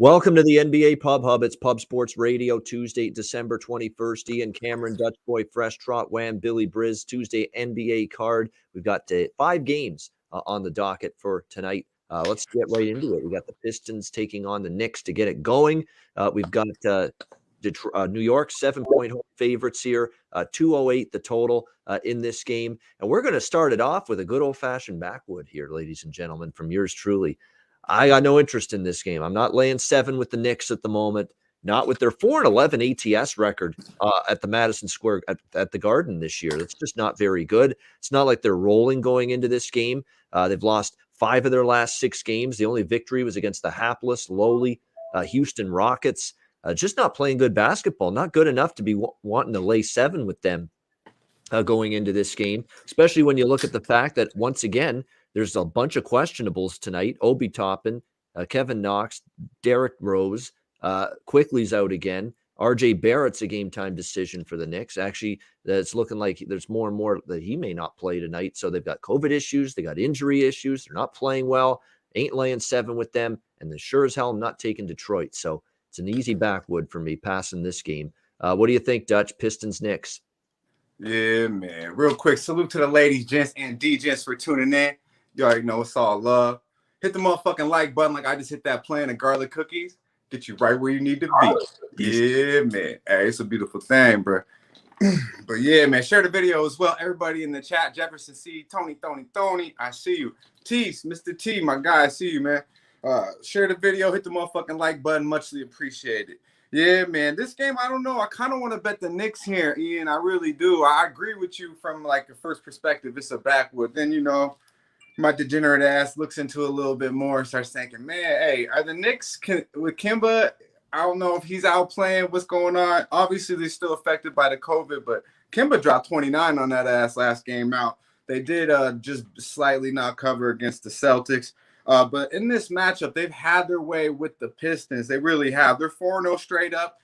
Welcome to the NBA Pub Hub. It's Pub Sports Radio, Tuesday, December 21st. Ian Cameron, Dutch Boy, Fresh, Trot, Wham, Billy Briz, Tuesday NBA card. We've got 5 games on the docket for tonight. Let's get right into it. We got the Pistons taking on the Knicks to get it going. We've got New York 7-point home favorites here, 208 the total in this game. And we're going to start it off with a good old-fashioned backwood here, ladies and gentlemen, from yours truly. I got no interest in this game. I'm not laying 7 with the Knicks at the moment, not with their 4-11 ATS record at the Madison Square at the Garden this year. That's just not very good. It's not like they're rolling going into this game. They've lost 5 of their last 6 games. The only victory was against the hapless, lowly Houston Rockets. Just not playing good basketball, not good enough to be wanting to lay 7 with them going into this game, especially when you look at the fact that, once again, there's a bunch of questionables tonight. Obi Toppin, Kevin Knox, Derrick Rose, Quickly's out again. RJ Barrett's a game-time decision for the Knicks. Actually, it's looking like there's more and more that he may not play tonight. So they've got COVID issues. They got injury issues. They're not playing well. Ain't laying 7 with them. And then sure as hell, I'm not taking Detroit. So it's an easy backwood for me passing this game. What do you think, Dutch? Pistons, Knicks? Yeah, man. Real quick, salute to the ladies, gents, and D-gents for tuning in. You already know it's all love. Hit the motherfucking like button like I just hit that plan of garlic cookies. Get you right where you need to be. Yeah, man. Hey, it's a beautiful thing, bro. But yeah, man, share the video as well. Everybody in the chat, Jefferson C, Tony, I see you. Tease, Mr. T, my guy, I see you, man. Share the video, hit the motherfucking like button. Muchly appreciated. Yeah, man. This game, I don't know. I kind of want to bet the Knicks here, Ian. I really do. I agree with you from like the first perspective. It's a backwood. Then, you know, my degenerate ass looks into it a little bit more and starts thinking, man, hey, are the Knicks with Kemba? I don't know if he's out playing. What's going on? Obviously, they're still affected by the COVID, but Kemba dropped 29 on that ass last game out. They did just slightly not cover against the Celtics. But in this matchup, they've had their way with the Pistons. They really have. They're 4-0 straight up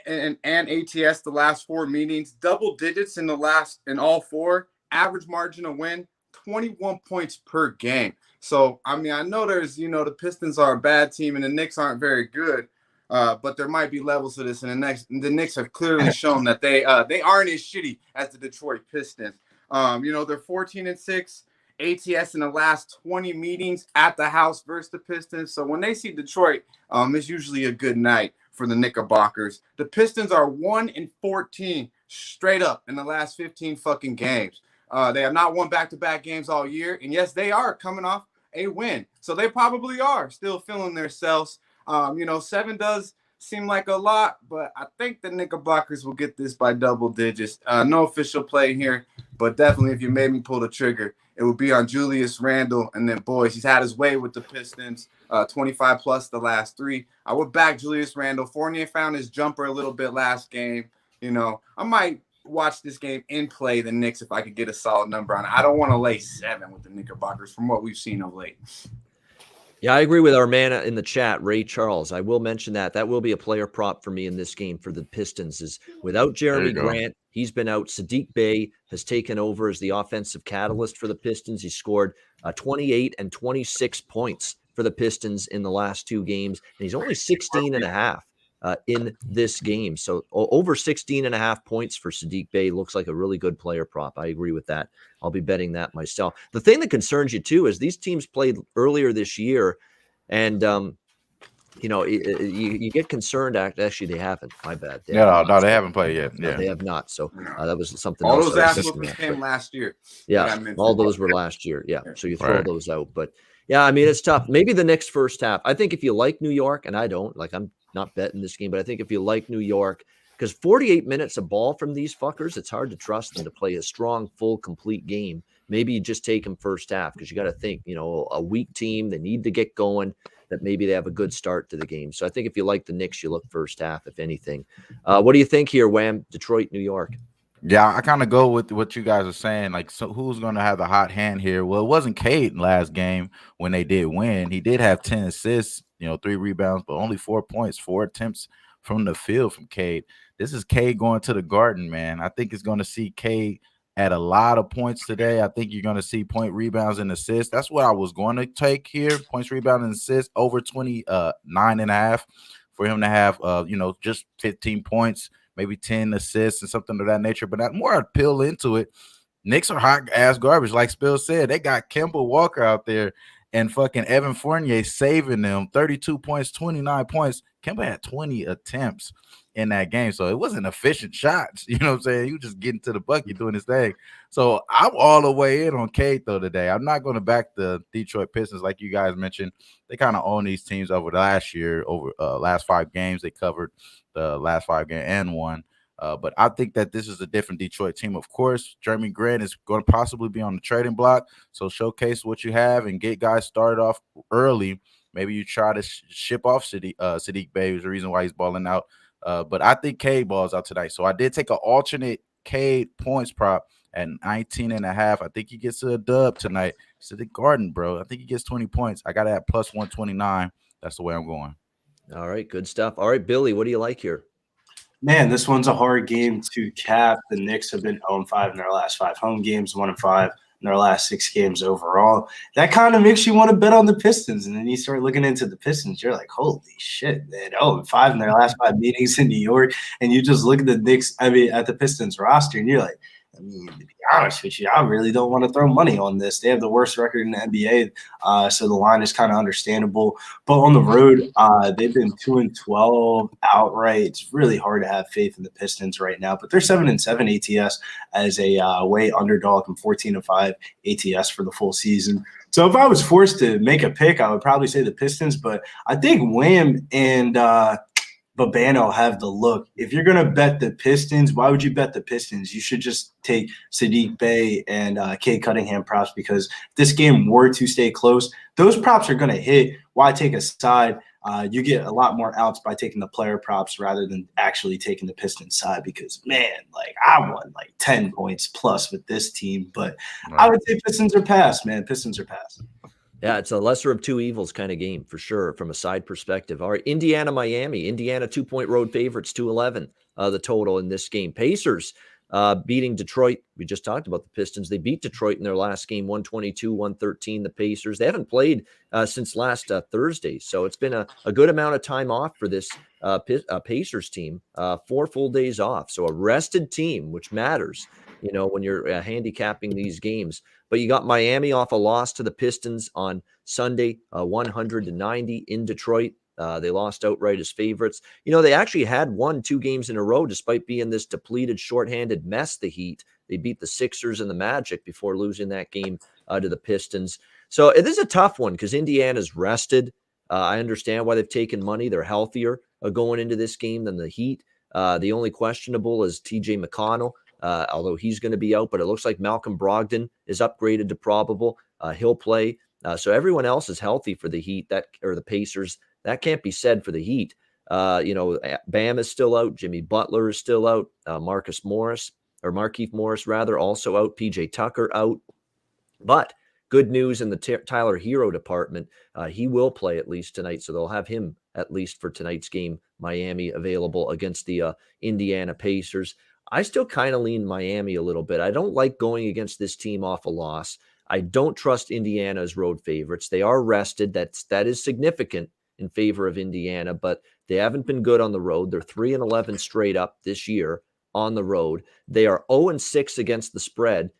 and ATS the last 4 meetings. Double digits in all 4. Average margin of win, 21 points per game. So, I mean, I know there's, you know, the Pistons are a bad team and the Knicks aren't very good. But there might be levels to this. And the Knicks have clearly shown that they aren't as shitty as the Detroit Pistons. You know, they're 14-6. ATS in the last 20 meetings at the house versus the Pistons. So when they see Detroit, it's usually a good night for the Knickerbockers. The Pistons are 1-14 straight up in the last 15 fucking games. They have not won back-to-back games all year. And yes, they are coming off a win. So they probably are still feeling themselves. You know, 7 does seem like a lot, but I think the Knickerbockers will get this by double digits. No official play here, but definitely if you made me pull the trigger, it would be on Julius Randle. And then, boys, he's had his way with the Pistons, 25 plus the last 3. I would back Julius Randle. Fournier found his jumper a little bit last game. You know, I might watch this game and play the Knicks if I could get a solid number on it. I don't want to lay 7 with the Knickerbockers from what we've seen of late. Yeah, I agree with our man in the chat, Ray Charles. I will mention that will be a player prop for me in this game for the Pistons. Is without Jeremy Grant, he's been out. Sadiq Bey has taken over as the offensive catalyst for the Pistons. He scored 28 and 26 points for the Pistons in the last 2 games, and he's only 16.5 in this game. So over 16.5 points for Sadiq Bey looks like a really good player prop. I agree with that. I'll be betting that myself. The thing that concerns you too is these teams played earlier this year, and you know you get concerned. Actually, they haven't. My bad. They haven't played yet. Yeah, they have not. So that was something. All else those ass whoopings came last year. Yeah, all those were last year. Yeah, so you throw those out. But yeah, I mean it's tough. Maybe the Knicks first half. I think if you like New York, and I don't like, I'm not betting this game, but I think if you like New York. Because 48 minutes of ball from these fuckers, it's hard to trust them to play a strong, full, complete game. Maybe you just take them first half because you got to think, you know, a weak team, they need to get going, that maybe they have a good start to the game. So I think if you like the Knicks, you look first half, if anything. What do you think here, Wham? Detroit, New York? Yeah, I kind of go with what you guys are saying. Like, so who's going to have the hot hand here? Well, it wasn't Cade last game when they did win. He did have 10 assists, you know, 3 rebounds, but only 4 points, 4 attempts from the field from Cade. This is Cade going to the Garden, man. I think it's going to see Cade at a lot of points today. I think you're going to see point rebounds and assists. That's what I was going to take here. Points, rebounds, and assists over 29.5 for him to have, just 15 points, maybe 10 assists and something of that nature. But that more I'd peel into it. Knicks are hot ass garbage. Like Spill said, they got Kemba Walker out there and fucking Evan Fournier saving them 32 points, 29 points. Kemba had 20 attempts in that game. So it wasn't efficient shots. You know what I'm saying? You just getting to the bucket doing his thing. So I'm all the way in on Cade though today. I'm not going to back the Detroit Pistons like you guys mentioned. They kind of own these teams over the last year, over last 5 games. They covered the last 5 games and won. But I think that this is a different Detroit team. Of course, Jeremy Grant is going to possibly be on the trading block. So showcase what you have and get guys started off early. Maybe you try to ship off Sadiq Bey is the reason why he's balling out. But I think Cade balls out tonight. So I did take an alternate Cade points prop at 19.5. I think he gets a dub tonight. It's at the Garden, bro. I think he gets 20 points. I got it at plus 129. That's the way I'm going. All right, good stuff. All right, Billy, what do you like here? Man, this one's a hard game to cap. The Knicks have been 0-5 in their last 5 home games, 1-5 in their last 6 games overall. That kind of makes you want to bet on the Pistons. And then you start looking into the Pistons, you're like, holy shit, man, 0-5 in their last 5 meetings in New York. And you just look at the Knicks, at the Pistons roster, and you're like, I mean, to be honest with you, I really don't want to throw money on this. They have the worst record in the NBA, so the line is kind of understandable. But on the road, they've been 2-12 outright. It's really hard to have faith in the Pistons right now. But they're 7-7 ATS as a way underdog and 14-5 ATS for the full season. So if I was forced to make a pick, I would probably say the Pistons. But I think Wham and Babano have the look. If you're going to bet the Pistons, why would you bet the Pistons? You should just take Sadiq Bey and Cade Cunningham props, because if this game were to stay close, those props are going to hit. Why take a side? You get a lot more outs by taking the player props rather than actually taking the Pistons side, because, man, like I won like 10 points plus with this team. But right. I would say Pistons are past, man. Pistons are past. Yeah, it's a lesser of two evils kind of game for sure from a side perspective. All right, Indiana, Miami. Indiana 2-point road favorites, 211 the total in this game. Pacers beating Detroit. We just talked about the Pistons. They beat Detroit in their last game, 122-113, the Pacers. They haven't played since last Thursday, so it's been a good amount of time off for this Pacers team, 4 full days off. So a rested team, which matters, when you're handicapping these games. But you got Miami off a loss to the Pistons on Sunday, 100-90 in Detroit. They lost outright as favorites. They actually had won 2 games in a row despite being this depleted, shorthanded mess, the Heat. They beat the Sixers and the Magic before losing that game to the Pistons. So it is a tough one because Indiana's rested. I understand why they've taken money. They're healthier going into this game than the Heat. The only questionable is TJ McConnell. Although he's going to be out, but it looks like Malcolm Brogdon is upgraded to probable. He'll play. So everyone else is healthy for the Heat, or the Pacers. That can't be said for the Heat. Bam is still out. Jimmy Butler is still out. Markieff Morris, also out. PJ Tucker out. But good news in the Tyler Hero department. He will play at least tonight, so they'll have him at least for tonight's game. Miami available against the Indiana Pacers. I still kind of lean Miami a little bit. I don't like going against this team off a loss. I don't trust Indiana as road favorites. They are rested. That is significant in favor of Indiana, but they haven't been good on the road. They're 3-11 straight up this year on the road. They are 0-6 against the spread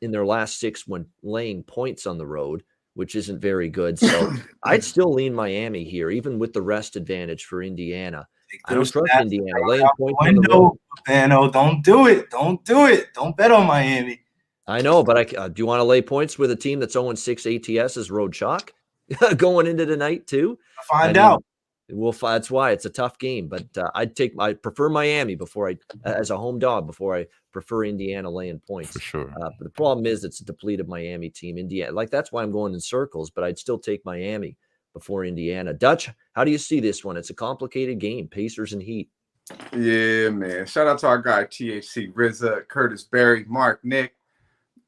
in their last 6 when laying points on the road, which isn't very good. So I'd still lean Miami here, even with the rest advantage for Indiana. I don't trust Indiana laying points on the road. Bano, don't do it. Don't do it. Don't bet on Miami. I know, but do you want to lay points with a team that's 0-6 ATS as road chalk going into tonight too? Find out. That's why it's a tough game, but I prefer Miami as a home dog before I prefer Indiana laying points. For sure. But the problem is it's a depleted Miami team. Indiana, that's why I'm going in circles, but I'd still take Miami before Indiana. Dutch, how do you see this one? It's a complicated game, Pacers and Heat. Yeah, man. Shout out to our guy, THC, RZA, Curtis Berry, Mark, Nick.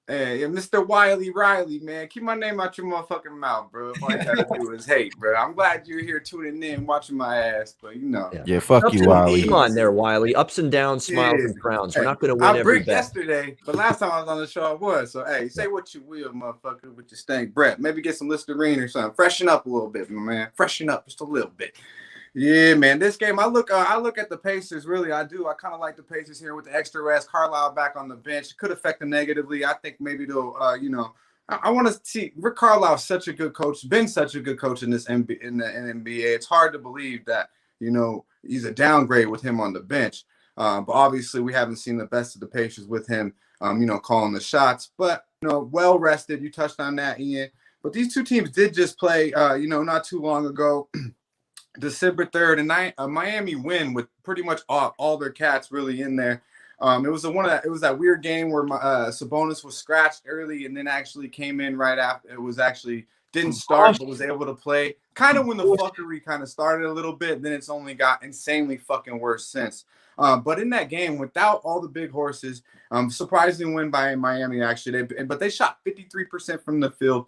Hey, Mr. Riley, man, keep my name out your motherfucking mouth, bro. If all you gotta do is hate, bro. I'm glad you're here tuning in, watching my ass, but you know. Yeah, fuck Ups you, and- Wiley. Come on there, Wiley. Ups and downs, smiles Yeah. and frowns. We're Hey, not going to I win every bricked bet. yesterday, but last time I was on the show, I was. So, hey, say what you will, motherfucker, with your stank breath. Maybe get some Listerine or something. Freshen up a little bit, my man. Freshen up just a little bit. Yeah, man. This game, I look at the Pacers. Really, I do. I kind of like the Pacers here with the extra rest. Carlisle back on the bench could affect them negatively. I think maybe they'll, I want to see Rick Carlisle, such a good coach, been such a good coach in this NBA. It's hard to believe that he's a downgrade with him on the bench. But obviously, we haven't seen the best of the Pacers with him, calling the shots. But well rested. You touched on that, Ian. But these two teams did just play, not too long ago. December 3rd, and Miami win with pretty much all their cats really in there. It was that weird game where Sabonis was scratched early and then actually came in right after. It was actually didn't start but was able to play. Kind of when the fuckery kind of started a little bit, then it's only got insanely fucking worse since. But in that game, without all the big horses, surprising win by Miami actually. But they shot 53% from the field,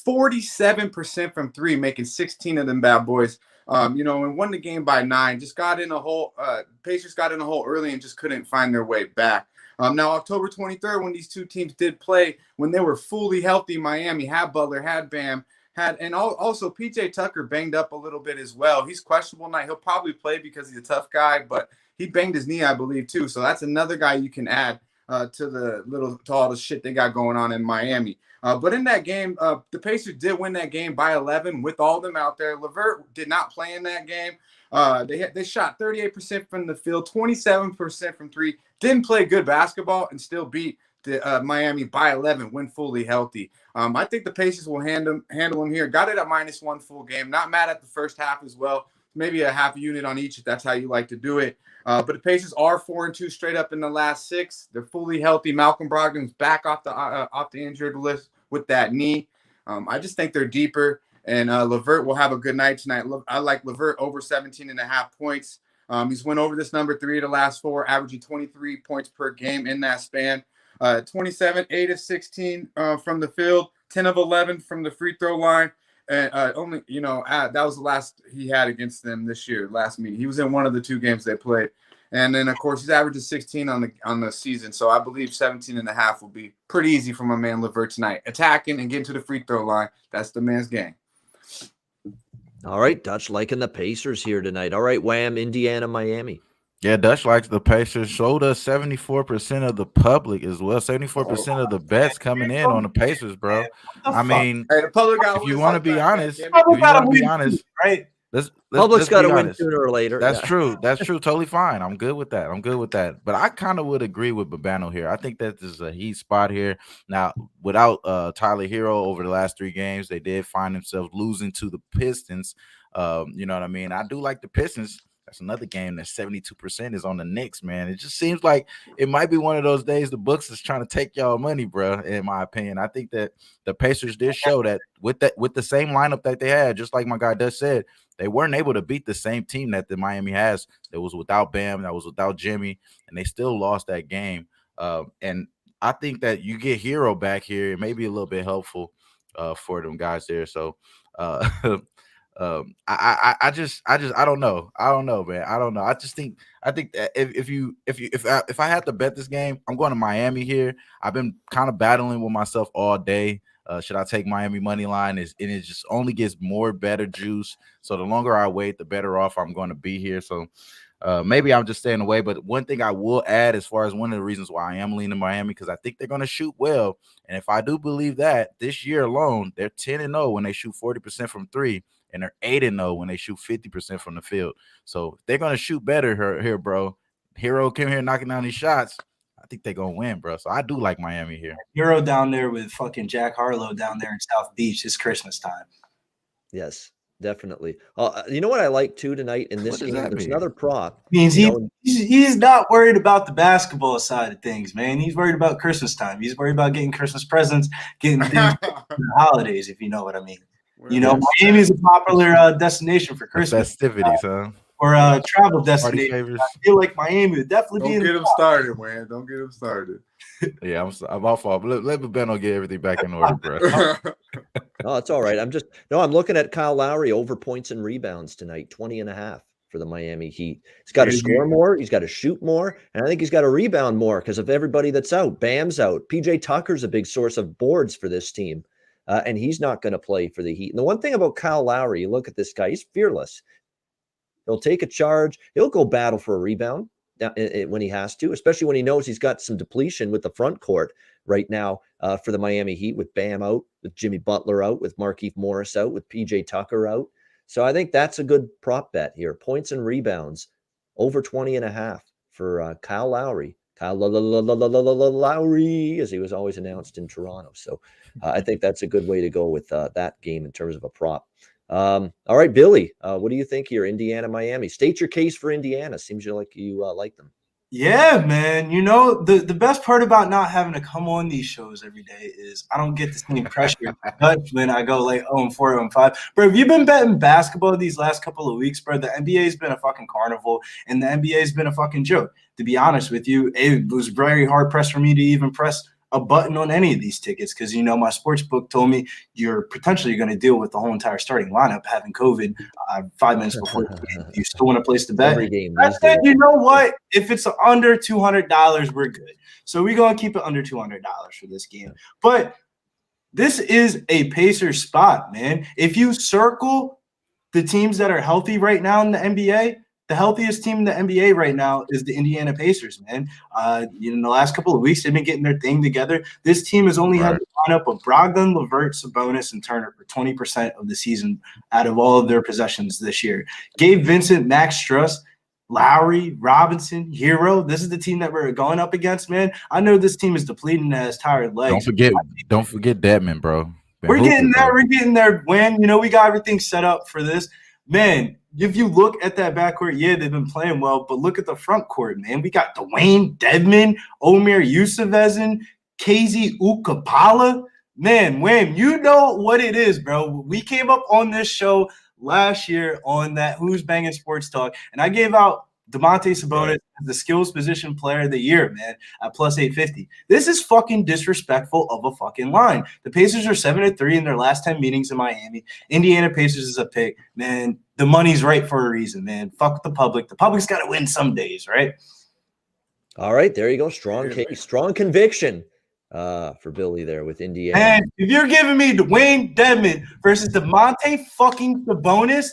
47% from three, making 16 of them bad boys. And won the game by 9. Just got in a hole. Pacers got in a hole early and just couldn't find their way back. Now, October 23rd, when these two teams did play, when they were fully healthy, Miami had Butler, had Bam, and also PJ Tucker banged up a little bit as well. He's questionable tonight. He'll probably play because he's a tough guy, but he banged his knee, I believe, too. So that's another guy you can add to all the shit they got going on in Miami. But in that game, the Pacers did win that game by 11 with all of them out there. LeVert did not play in that game. They shot 38% from the field, 27% from three. Didn't play good basketball and still beat the Miami by 11 when fully healthy. I think the Pacers will handle them here. Got it at -1 full game. Not mad at the first half as well. Maybe a half unit on each if that's how you like to do it. But the Pacers are 4-2 straight up in the last 6. They're fully healthy. Malcolm Brogdon's back off the injured list with that knee. I just think they're deeper, and LeVert will have a good night tonight. I like LeVert over 17.5 points. He's went over this number 3 of the last 4, averaging 23 points per game in that span. 27, 8 of 16 from the field, 10 of 11 from the free throw line. And that was the last he had against them this year, last meeting. He was in one of the 2 games they played. And then, of course, he's averaging 16 on the season. So I believe 17.5 will be pretty easy for my man LeVert tonight. Attacking and getting to the free throw line. That's the man's game. All right, Dutch liking the Pacers here tonight. All right, Wham, Indiana, Miami. Yeah, Dutch likes the Pacers. Showed us 74% of the public as well. 74% of the bets coming in on the Pacers, bro. I mean, hey, the public if you want to be honest, right? Public's got to win honest. sooner or later. That's true. That's true. Totally fine. I'm good with that. But I kind of would agree with Babano here. I think that this is a heat spot here. Now, without Tyler Hero over the last 3 games, they did find themselves losing to the Pistons. You know what I mean? I do like the Pistons. That's another game that 72% is on the Knicks, man. It just seems like it might be one of those days the books is trying to take y'all money, bro, in my opinion. I think that the Pacers did show that with the same lineup that they had, just like my guy Dutch said, they weren't able to beat the same team that the Miami has. That was without Bam, that was without Jimmy, and they still lost that game. And I think that you get Hero back here, it may be a little bit helpful for them guys there. So I don't know. I don't know, man. I don't know. I think that if I had to bet this game, I'm going to Miami here. I've been kind of battling with myself all day. Should I take Miami money line? It just only gets more better juice. So the longer I wait, the better off I'm going to be here. So maybe I'm just staying away. But one thing I will add, as far as one of the reasons why I am leaning Miami, because I think they're going to shoot well. And if I do believe that, this year alone, they're 10-0 when they shoot 40% from 3. And they're 8-0 when they shoot 50% from the field. So they're going to shoot better here, bro. Hero came here knocking down these shots. I think they're going to win, bro. So I do like Miami here. Hero down there with fucking Jack Harlow down there in South Beach. It's Christmas time. Yes, definitely. You know what I like, too, tonight in this game? There's another prop. Means he's not worried about the basketball side of things, man. He's worried about Christmas time. He's worried about getting Christmas presents, getting things for the holidays, if you know what I mean. You know, Miami is a popular destination for Christmas. Festivities, huh? or travel Party destination. favors. I feel like Miami would definitely be Don't in get the him started, man. Don't get him started. Yeah, I'm off. Let Beno get everything back in order, bro. Oh, it's all right. I'm looking at Kyle Lowry over points and rebounds tonight, 20.5 for the Miami Heat. He's got to score more. He's got to shoot more. And I think he's got to rebound more because of everybody that's out. Bam's out. PJ Tucker's a big source of boards for this team. And he's not going to play for the Heat. And the one thing about Kyle Lowry, you look at this guy, he's fearless. He'll take a charge. He'll go battle for a rebound when he has to, especially when he knows he's got some depletion with the front court right now for the Miami Heat, with Bam out, with Jimmy Butler out, with Markieff Morris out, with PJ Tucker out. So I think that's a good prop bet here. Points and rebounds over 20.5 for Kyle Lowry. Kyle Lowry, as he was always announced in Toronto. So I think that's a good way to go with that game in terms of a prop. All right, Billy, what do you think here? Indiana, Miami. State your case for Indiana. Seems like you like them. Yeah, man. You know, the best part about not having to come on these shows every day is I don't get the same pressure when I go like 0-4, 0-5. Bro, have you been betting basketball these last couple of weeks, bro? The NBA's been a fucking carnival, and the NBA's been a fucking joke. To be honest with you, it was very hard pressed for me to even press a button on any of these tickets because, you know, my sports book told me you're potentially going to deal with the whole entire starting lineup having COVID 5 minutes before the game. You still want to place the bet? Every game. I said, you know what? If it's under $200, we're good. So we're going to keep it under $200 for this game. But this is a Pacers spot, man. If you circle the teams that are healthy right now in the NBA, the healthiest team in the NBA right now is the Indiana Pacers, man. In the last couple of weeks, they've been getting their thing together. This team has only had the lineup of Brogdon, LeVert, Sabonis, and Turner for 20% of the season out of all of their possessions this year. Gabe Vincent, Max Struss, Lowry, Robinson, Hero. This is the team that we're going up against, man. I know this team is depleting and has tired legs. Don't forget Dedmon, bro. We're getting there. We're getting there. When, you know, we got everything set up for this. Man, if you look at that backcourt, yeah, they've been playing well, but look at the front court, man. We got Dwayne Dedmon, Omer Yusufzan, KZ Ukapala. Man, Wham, you know what it is, bro. We came up on this show last year on that Who's Banging Sports Talk, and I gave out Domantas Sabonis as the skills position player of the year, man, at plus 850. This is fucking disrespectful of a fucking line. The Pacers are 7-3 in their last 10 meetings in Miami. Indiana Pacers is a pick, man. The money's right for a reason, man. Fuck the public. The public's got to win some days, right? All right, there you go. Strong case, strong conviction for Billy there with Indiana. And if you're giving me Dwayne Dedmon versus DeMonte fucking Sabonis,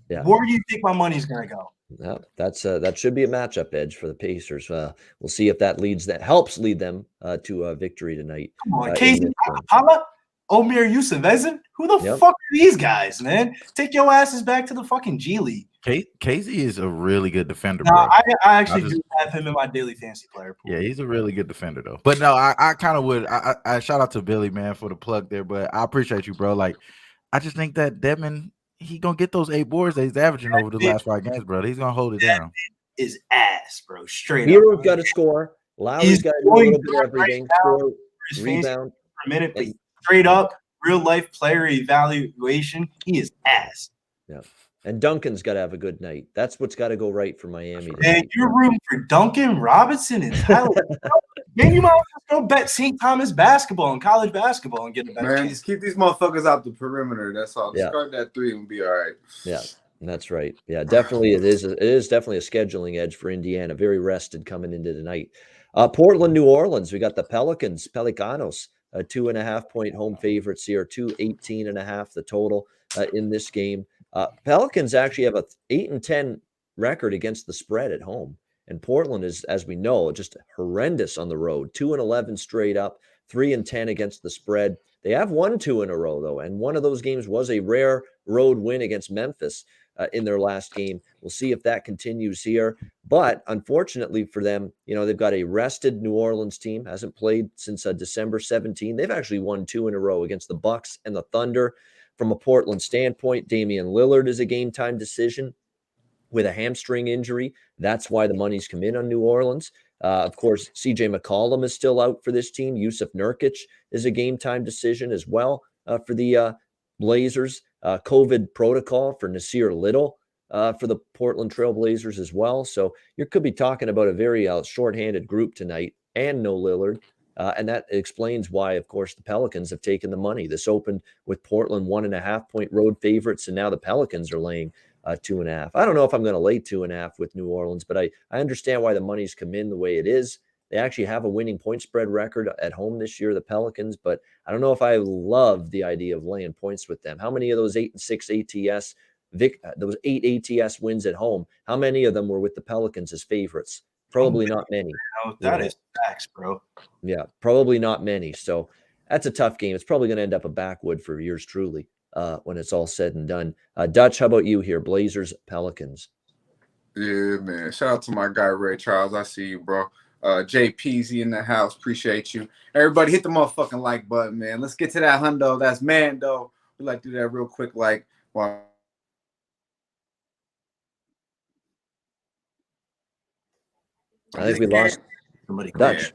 where do you think my money's gonna go? Yeah, that should be a matchup edge for the Pacers. We'll see if that helps lead them to a victory tonight. Come on, KZ Ukapala, Omer Yusufzan. Who the fuck are these guys, man? Take your asses back to the fucking G League. KZ is a really good defender, no, bro. I actually do have him in my daily fantasy player pool. Yeah, he's a really good defender, though. But no, I kind of would. I shout out to Billy, man, for the plug there. But I appreciate you, bro. Like, I just think that Dedmon, he gonna get those 8 boards that he's averaging over the last 5 games, bro. He's gonna hold it down. Is ass, bro. Straight Hero's got to score. Lowry's got to do a little bit of everything. Score, rebound. For a minute, but straight up, real life player evaluation, he is ass. Yeah. And Duncan's got to have a good night. That's what's got to go right for Miami. Man, you're rooting for Duncan Robinson and Tyler. Man, you might as well go bet St. Thomas basketball and college basketball and get a better chance. Just keep these motherfuckers out the perimeter. That's all. Just guard that 3 and be all right. Yeah, that's right. Yeah, definitely. It is definitely a scheduling edge for Indiana. Very rested coming into tonight. Portland, New Orleans. We got the Pelicanos, 2.5-point home favorites here. 218.5 the total in this game. Pelicans actually have a 8-10 record against the spread at home. And Portland is, as we know, just horrendous on the road. 2-11 straight up, 3-10 against the spread. They have won 2 in a row, though. And one of those games was a rare road win against Memphis in their last game. We'll see if that continues here. But unfortunately for them, you know, they've got a rested New Orleans team, hasn't played since December 17. They've actually won 2 in a row against the Bucks and the Thunder. From a Portland standpoint, Damian Lillard is a game-time decision with a hamstring injury. That's why the money's come in on New Orleans. Of course, C.J. McCollum is still out for this team. Yusuf Nurkic is a game-time decision as well for the Blazers. COVID protocol for Nasir Little for the Portland Trail Blazers as well. So you could be talking about a very shorthanded group tonight and no Lillard. And that explains why, of course, the Pelicans have taken the money. This opened with Portland 1.5-point road favorites, and now the Pelicans are laying 2.5. I don't know if I'm going to lay 2.5 with New Orleans, but I understand why the money's come in the way it is. They actually have a winning point spread record at home this year, the Pelicans, but I don't know if I love the idea of laying points with them. How many of those 8-6 ATS, those 8 ATS wins at home, how many of them were with the Pelicans as favorites? Probably not many. Oh, that is facts, bro. Yeah, probably not many. So that's a tough game. It's probably going to end up a backwood for yours truly when it's all said and done. Dutch, how about you here? Blazers, Pelicans. Yeah, man. Shout out to my guy Ray Charles. I see you, bro. JPZ in the house. Appreciate you. Everybody hit the motherfucking like button, man. Let's get to that hundo. That's Mando. We like to do that real quick, like while I think we lost Somebody Dutch.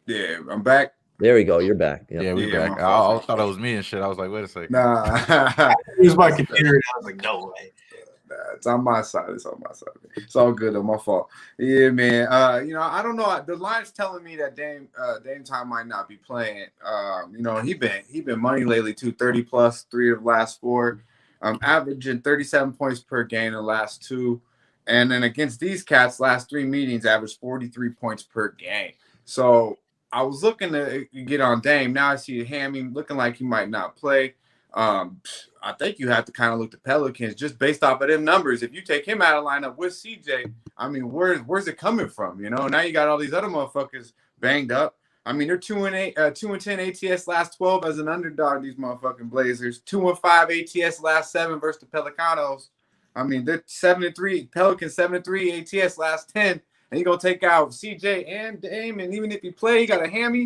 Yeah, I'm back. There we go. You're back. Yep. Yeah, we Yeah, back. my I fault. thought it was me and shit. I was like, wait a second. Nah. Here's my computer. And I was like, no way. It's on my side. It's on my side. It's all good. On my fault. Yeah, man. I don't know. The line's telling me that Dame Time might not be playing. He been money lately too. 30 plus 3 of the last 4. Averaging 37 points per game in the last 2. And then against these cats, last 3 meetings, averaged 43 points per game. So I was looking to get on Dame. Now I see a hammy looking like he might not play. I think you have to kind of look at the Pelicans just based off of them numbers. If you take him out of lineup with CJ, I mean, where's it coming from? Now you got all these other motherfuckers banged up. I mean, they're 2-10 ATS last 12 as an underdog. These motherfucking Blazers 2-5 ATS last 7 versus the Pelicanos. I mean, they're 7-3. Pelicans 7-3 ATS last 10. And you're going to take out CJ and Dame, and even if you play, you got a hammy.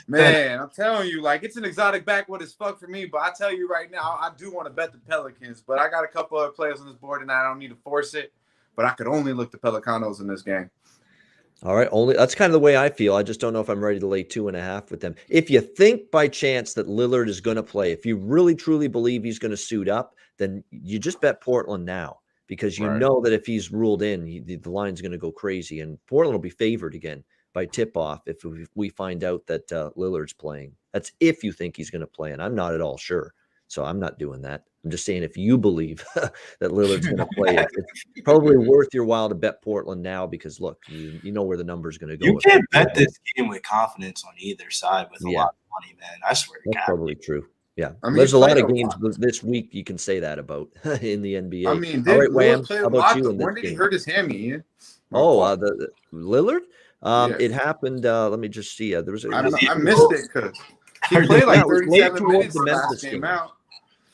Man, I'm telling you, like, it's an exotic backwood as fuck for me. But I tell you right now, I do want to bet the Pelicans. But I got a couple other players on this board, and I don't need to force it. But I could only look the Pelicanos in this game. All right. That's kind of the way I feel. I just don't know if I'm ready to lay 2.5 with them. If you think by chance that Lillard is going to play, if you really, truly believe he's going to suit up, then you just bet Portland now. Because you know that if he's ruled in, the line's going to go crazy. And Portland will be favored again by tip-off if we find out that Lillard's playing. That's if you think he's going to play, and I'm not at all sure. So I'm not doing that. I'm just saying if you believe that Lillard's going to play, it's probably worth your while to bet Portland now because, look, you know where the number's going to go. You can't bet this game with confidence on either side with a lot of money, man. I swear to God. That's probably true. Yeah, I mean, there's a lot of games this week you can say that about in the NBA. I mean, all right, Wham, how about you in this when did he game? hurt his hammy? Ian? The Lillard? Yeah. It happened. Let me just see. There was. I missed it because he played like 37 minutes the the last Memphis game game. out.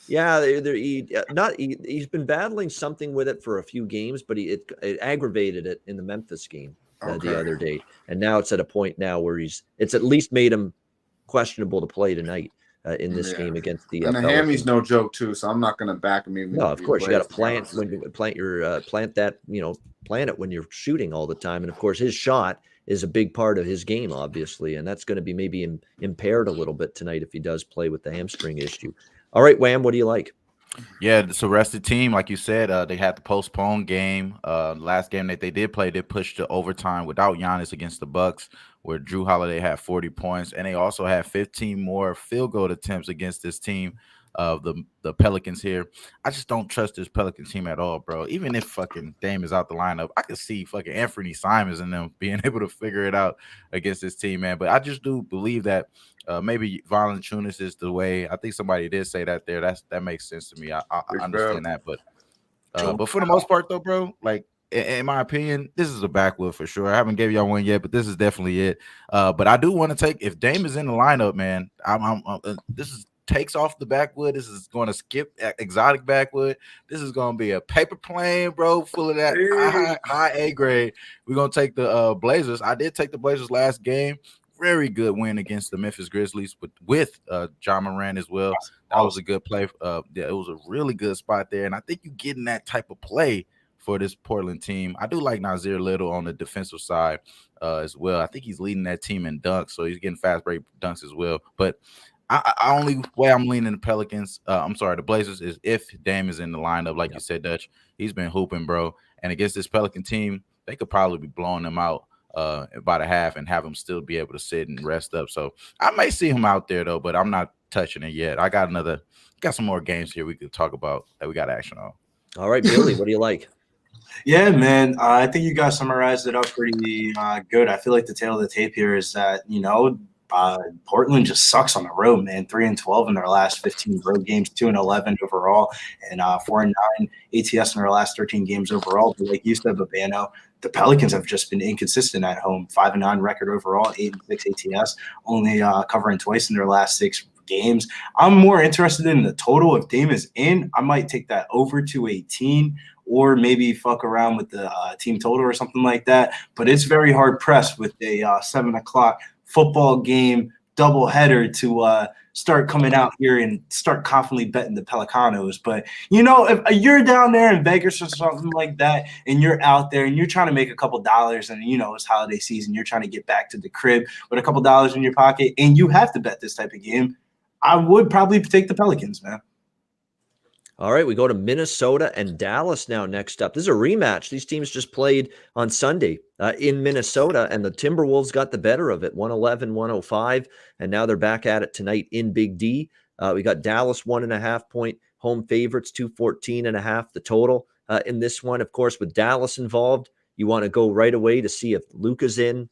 Yeah, he's been battling something with it for a few games, but it aggravated it in the Memphis game the other day, and now it's at a point now where it's at least made him questionable to play tonight. In this game against the and the hammy's no joke too, so I'm not going to back him. Even no, of course you got to plant it when you're shooting all the time, and of course his shot is a big part of his game, obviously, and that's going to be maybe impaired a little bit tonight if he does play with the hamstring issue. All right, Wham, what do you like? Yeah, it's a rested team, like you said. They had the postponed game. Last game that they did play, they pushed to overtime without Giannis against the Bucks, where Drew Holiday had 40 points, and they also had 15 more field goal attempts against this team of the Pelicans here. I just don't trust this Pelican team at all, bro. Even if fucking Dame is out the lineup, I could see fucking Anthony Simons and them being able to figure it out against this team, man. But I just do believe that maybe Valanciunas is the way. I think somebody did say that there. That makes sense to me. I understand that, but for the most part, though, bro, like in my opinion, this is a backwood for sure. I haven't gave y'all one yet, but this is definitely it. But I do want to take if Dame is in the lineup, man. This is takes off the backwood. This is going to skip exotic backwood. This is going to be a paper plane, bro, full of that high A grade. We're going to take the Blazers. I did take the Blazers last game. Very good win against the Memphis Grizzlies with John Moran as well. That was a good play. Yeah, it was a really good spot there. And I think you're getting that type of play for this Portland team. I do like Nasir Little on the defensive side as well. I think he's leading that team in dunks, so he's getting fast break dunks as well. But I only way I'm leaning the Pelicans. I'm sorry, the Blazers is if Dame is in the lineup, like you said, Dutch. He's been hooping, bro. And against this Pelican team, they could probably be blowing them out about a half and have him still be able to sit and rest up. So I may see him out there though, but I'm not touching it yet. I got some more games here we could talk about that we got action on. All right, Billy, what do you like? Yeah, man. I think you guys summarized it up pretty good. I feel like the tale of the tape here is that, Portland just sucks on the road, man. 3-12 in their last 15 road games, 2-11 overall, and 4-9 ATS in their last 13 games overall. But like you said, Babano, the Pelicans have just been inconsistent at home. 5-9 record overall, 8-6 ATS, only covering twice in their last 6 games. I'm more interested in the total. If Dame is in, I might take that over to 18. Or maybe fuck around with the team total or something like that. But it's very hard pressed with a 7 o'clock football game doubleheader to start coming out here and start confidently betting the Pelicanos. But, if you're down there in Vegas or something like that and you're out there and you're trying to make a couple dollars and, it's holiday season, you're trying to get back to the crib with a couple dollars in your pocket and you have to bet this type of game, I would probably take the Pelicans, man. All right, we go to Minnesota and Dallas now next up. This is a rematch. These teams just played on Sunday in Minnesota, and the Timberwolves got the better of it, 111-105, and now they're back at it tonight in Big D. We got Dallas 1.5-point home favorites, 214.5 the total in this one. Of course, with Dallas involved, you want to go right away to see if Luka's in,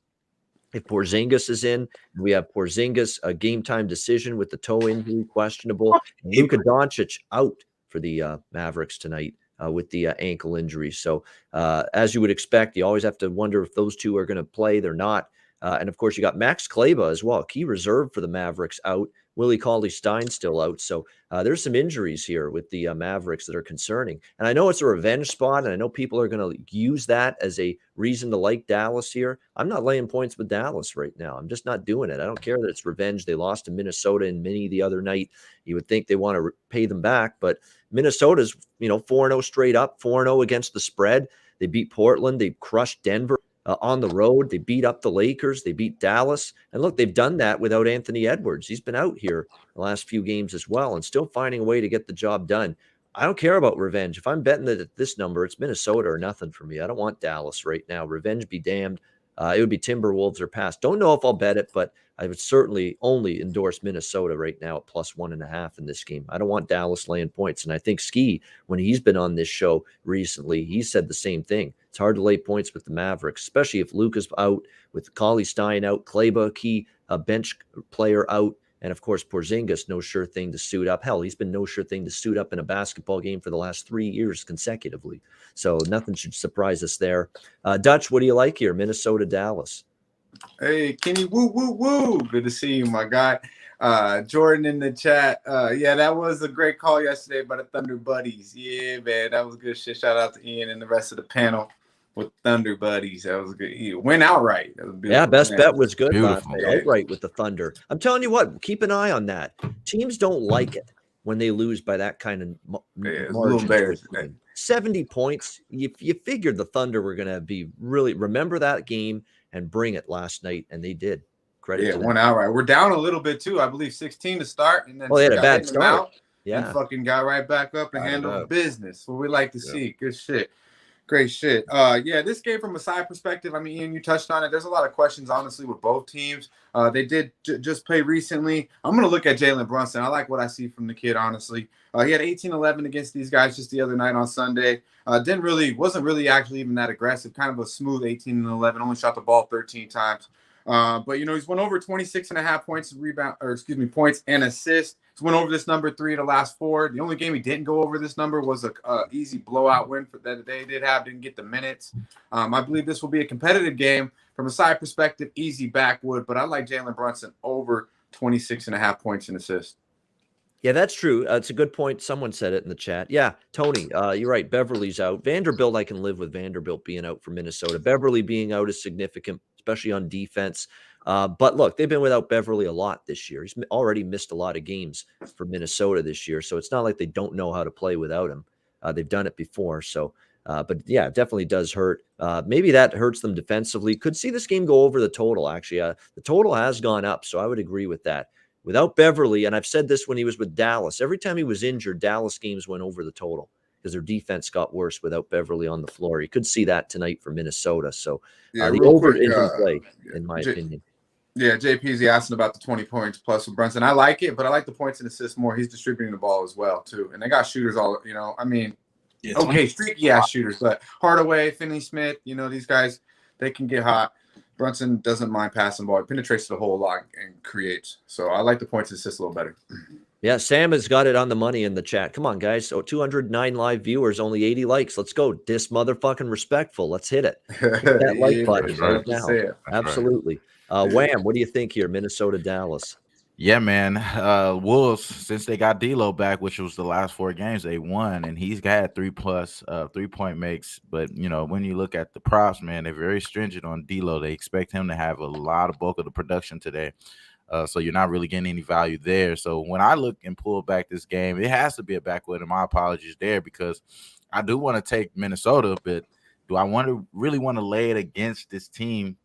if Porzingis is in. We have Porzingis, a game-time decision with the toe injury, questionable. Luka Doncic out for the Mavericks tonight with the ankle injury. So as you would expect, you always have to wonder if those two are going to play. They're not. And, of course, you got Max Kleber as well, key reserve for the Mavericks out. Willie Cauley-Stein still out. So there's some injuries here with the Mavericks that are concerning. And I know it's a revenge spot, and I know people are going to use that as a reason to like Dallas here. I'm not laying points with Dallas right now. I'm just not doing it. I don't care that it's revenge. They lost to Minnesota in Mini the other night. You would think they want to pay them back, but Minnesota's, 4-0 straight up, 4-0 against the spread. They beat Portland. They crushed Denver on the road. They beat up the Lakers. They beat Dallas. And look, they've done that without Anthony Edwards. He's been out here the last few games as well and still finding a way to get the job done. I don't care about revenge. If I'm betting that at this number, it's Minnesota or nothing for me. I don't want Dallas right now. Revenge be damned. It would be Timberwolves or pass. Don't know if I'll bet it, but I would certainly only endorse Minnesota right now at +1.5 in this game. I don't want Dallas laying points. And I think Ski, when he's been on this show recently, he said the same thing. It's hard to lay points with the Mavericks, especially if Luka's out, with Cauley-Stein out, Kleber, key bench player out, and of course Porzingis, no sure thing to suit up. Hell, he's been no sure thing to suit up in a basketball game for the last 3 years consecutively. So nothing should surprise us there. Dutch, what do you like here? Minnesota, Dallas. Hey, Kenny, woo. Good to see you, my guy. Jordan in the chat. Yeah, that was a great call yesterday by the Thunder Buddies. Yeah, man, that was good shit. Shout out to Ian and the rest of the panel with Thunder Buddies. That was good. He went outright. That was beautiful. Yeah, best bet was good last Beautiful. night. Outright with the Thunder. I'm telling you what, keep an eye on that. Teams don't like it when they lose by that kind of it's a little margin. embarrassing. 70 points. You figured the Thunder were going to be really remember that game and bring it last night, and they did. Credit to them. Went outright. We're down a little bit too. I believe 16 to start, and then Well, they had a got bad in them start. out Yeah. and fucking got right back up and Got it handled up. business. What we like to see. Good shit. Great shit. Yeah, this game from a side perspective, I mean, Ian, you touched on it. There's a lot of questions, honestly, with both teams. They did just play recently. I'm going to look at Jalen Brunson. I like what I see from the kid, honestly. He had 18-11 against these guys just the other night on Sunday. Wasn't really actually even that aggressive. Kind of a smooth 18-11. Only shot the ball 13 times. But he's went over 26.5 points and assists. He's went over this number 3 of the last 4. The only game he didn't go over this number was a easy blowout win that they did have. Didn't get the minutes. I believe this will be a competitive game from a side perspective. Easy backwood, but I like Jalen Brunson over 26.5 points and assists. Yeah, that's true. It's a good point. Someone said it in the chat. Yeah, Tony, you're right. Beverly's out. Vanderbilt, I can live with Vanderbilt being out for Minnesota. Beverly being out is significant, especially on defense. But look, they've been without Beverly a lot this year. He's already missed a lot of games for Minnesota this year. So it's not like they don't know how to play without him. They've done it before. So, but yeah, it definitely does hurt. Maybe that hurts them defensively. Could see this game go over the total, actually. The total has gone up. So I would agree with that. Without Beverly, and I've said this when he was with Dallas, every time he was injured, Dallas games went over the total because their defense got worse without Beverly on the floor. You could see that tonight for Minnesota. So Yeah, the real over quick. is in play, in my opinion. Yeah, JP's asking about the 20 points plus with Brunson. I like it, but I like the points and assists more. He's distributing the ball as well, too. And they got shooters all, I mean, okay, streaky ass shooters, but Hardaway, Finney-Smith, these guys, they can get hot. Brunson doesn't mind passing the ball. He penetrates the whole lot and creates. So I like the points and assists a little better. Yeah, Sam has got it on the money in the chat. Come on, guys. So 209 live viewers, only 80 likes. Let's go. Motherfucking respectful. Let's hit it. Hit that like button right now. Absolutely. Wham, what do you think here? Minnesota, Dallas. Yeah, man. Wolves, since they got D'Lo back, which was the last 4 games, they won, and he's got 3+ 3-point makes. But when you look at the props, man, they're very stringent on D'Lo. They expect him to have a lot of bulk of the production today. So you're not really getting any value there. So when I look and pull back this game, it has to be a backwood, and my apologies there, because I do want to take Minnesota, but do I really want to lay it against this team?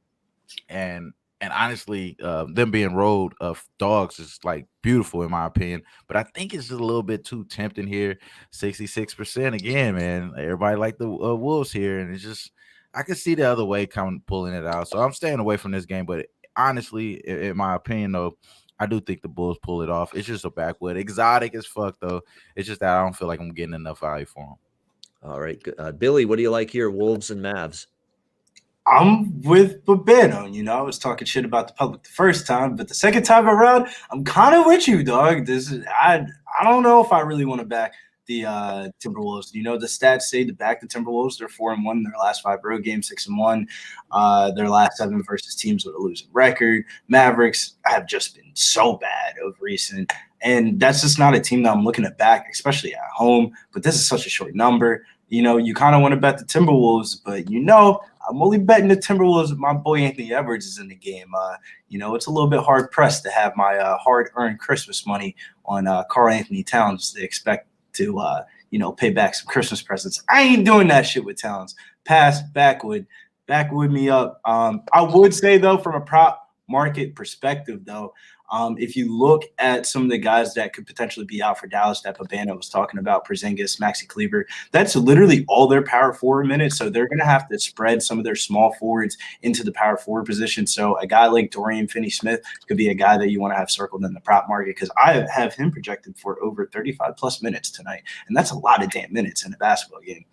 And honestly, them being road of dogs is like beautiful in my opinion, but I think it's just a little bit too tempting here. 66% again, man. Everybody like the Wolves here, and it's just I can see the other way pulling it out. So I'm staying away from this game, but honestly, in my opinion, though, I do think the Bulls pull it off. It's just a backwood, exotic as fuck, though. It's just that I don't feel like I'm getting enough value for them. All right, Billy, what do you like here? Wolves and Mavs. I'm with Babano. I was talking shit about the public the first time, but the second time around, I'm kind of with you, dog. I don't know if I really want to back the Timberwolves. The stats say to back the Timberwolves, they're 4-1 in their last 5 road games, 6-1. Their last 7 versus teams with a losing record. Mavericks have just been so bad of recent, and that's just not a team that I'm looking at back, especially at home. But this is such a short number. You kind of want to bet the Timberwolves, but I'm only betting the Timberwolves if my boy Anthony Edwards is in the game. It's a little bit hard pressed to have my hard-earned Christmas money on Karl Anthony Towns. They expect to pay back some Christmas presents. I ain't doing that shit with Towns. Pass, backwood me up. I would say though, from a prop market perspective though, if you look at some of the guys that could potentially be out for Dallas that Babano was talking about, Porzingis, Maxi Kleber, that's literally all their power forward minutes. So they're going to have to spread some of their small forwards into the power forward position. So a guy like Dorian Finney-Smith could be a guy that you want to have circled in the prop market, because I have him projected for over 35+ minutes tonight. And that's a lot of damn minutes in a basketball game.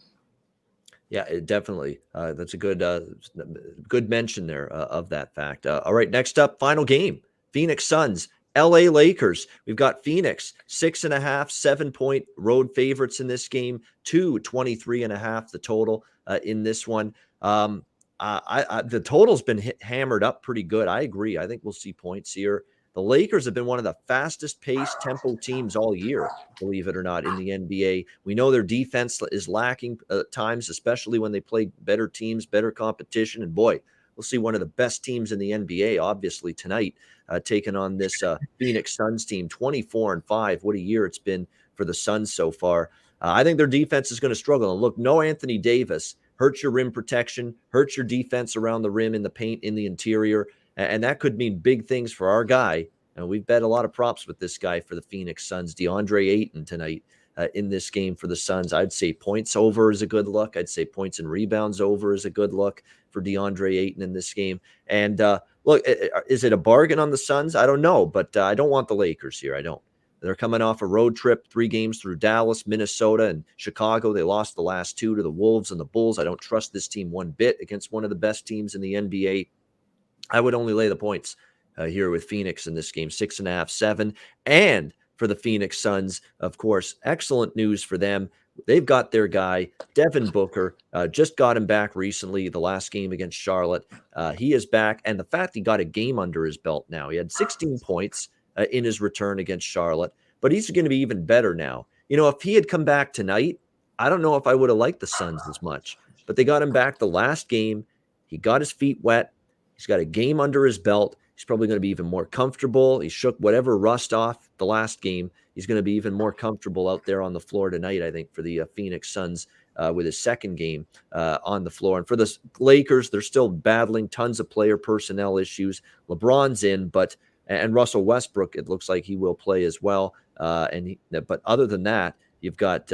Yeah, definitely. That's a good mention there of that fact. All right, next up, final game. Phoenix Suns, LA Lakers. We've got Phoenix 6.5, 7-point road favorites in this game. 23.5 the total in this one. The total's been hammered up pretty good. I agree. I think we'll see points here. The Lakers have been one of the fastest paced tempo teams all year, believe it or not, in the NBA. We know their defense is lacking at times, especially when they play better teams, better competition. And boy, we'll see one of the best teams in the NBA, obviously, tonight, taking on this Phoenix Suns team. 24-5. What a year it's been for the Suns so far. I think their defense is going to struggle. And look, no Anthony Davis hurts your rim protection, hurts your defense around the rim, in the paint, in the interior. And that could mean big things for our guy. And we've bet a lot of props with this guy for the Phoenix Suns, DeAndre Ayton, tonight in this game for the Suns. I'd say points over is a good look. I'd say points and rebounds over is a good look for DeAndre Ayton in this game. And look, is it a bargain on the Suns? I don't know, but I don't want the Lakers here. I don't. They're coming off a road trip, 3 games through Dallas, Minnesota, and Chicago. They lost the last 2 to the Wolves and the Bulls. I don't trust this team one bit against one of the best teams in the NBA. I would only lay the points here with Phoenix in this game, 6.5, 7. And for the Phoenix Suns, of course, excellent news for them. They've got their guy, Devin Booker, just got him back recently, the last game against Charlotte. He is back, and the fact he got a game under his belt now. He had 16 points in his return against Charlotte, but he's going to be even better now. If he had come back tonight, I don't know if I would have liked the Suns as much, but they got him back the last game. He got his feet wet. He's got a game under his belt. He's probably going to be even more comfortable. He shook whatever rust off the last game. He's going to be even more comfortable out there on the floor tonight, I think, for the Phoenix Suns with his second game on the floor. And for the Lakers, they're still battling tons of player personnel issues. LeBron's in, but And Russell Westbrook, it looks like he will play as well. But other than that, you've got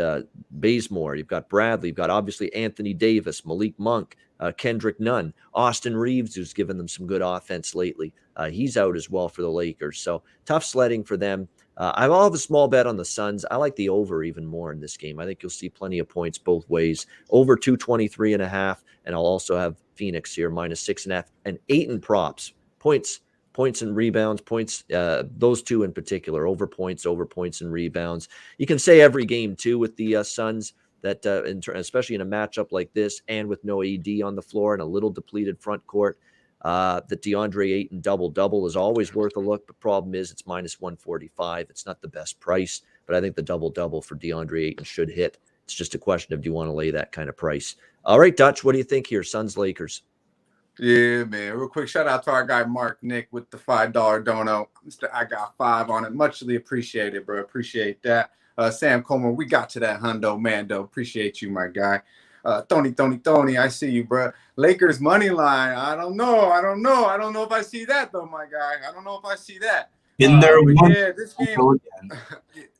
Bazemore, you've got Bradley, you've got obviously Anthony Davis, Malik Monk, Kendrick Nunn, Austin Reeves, who's given them some good offense lately. He's out as well for the Lakers. So tough sledding for them. I'll have a small bet on the Suns. I like the over even more in this game. I think you'll see plenty of points both ways. Over 223.5, and I'll also have Phoenix here -6.5 and 8 in props. Points and rebounds, points, those two in particular, over points and rebounds. You can say every game too with the Suns that, especially in a matchup like this and with no AD on the floor and a little depleted front court, that DeAndre Ayton double-double is always worth a look. The problem is it's -145. It's not the best price, but I think the double-double for DeAndre Ayton should hit. It's just a question of do you want to lay that kind of price. All right, Dutch, what do you think here? Suns, Lakers. Yeah, man. Real quick, shout out to our guy Mark Nick with the $5 dono. I got 5 on it. Muchly appreciated, bro. Appreciate that. Sam Coleman, we got to that hundo, Mando. Appreciate you, my guy. Tony, I see you, bro. Lakers money line. I don't know. I don't know if I see that though, my guy. I don't know if I see that. In there, yeah, this game.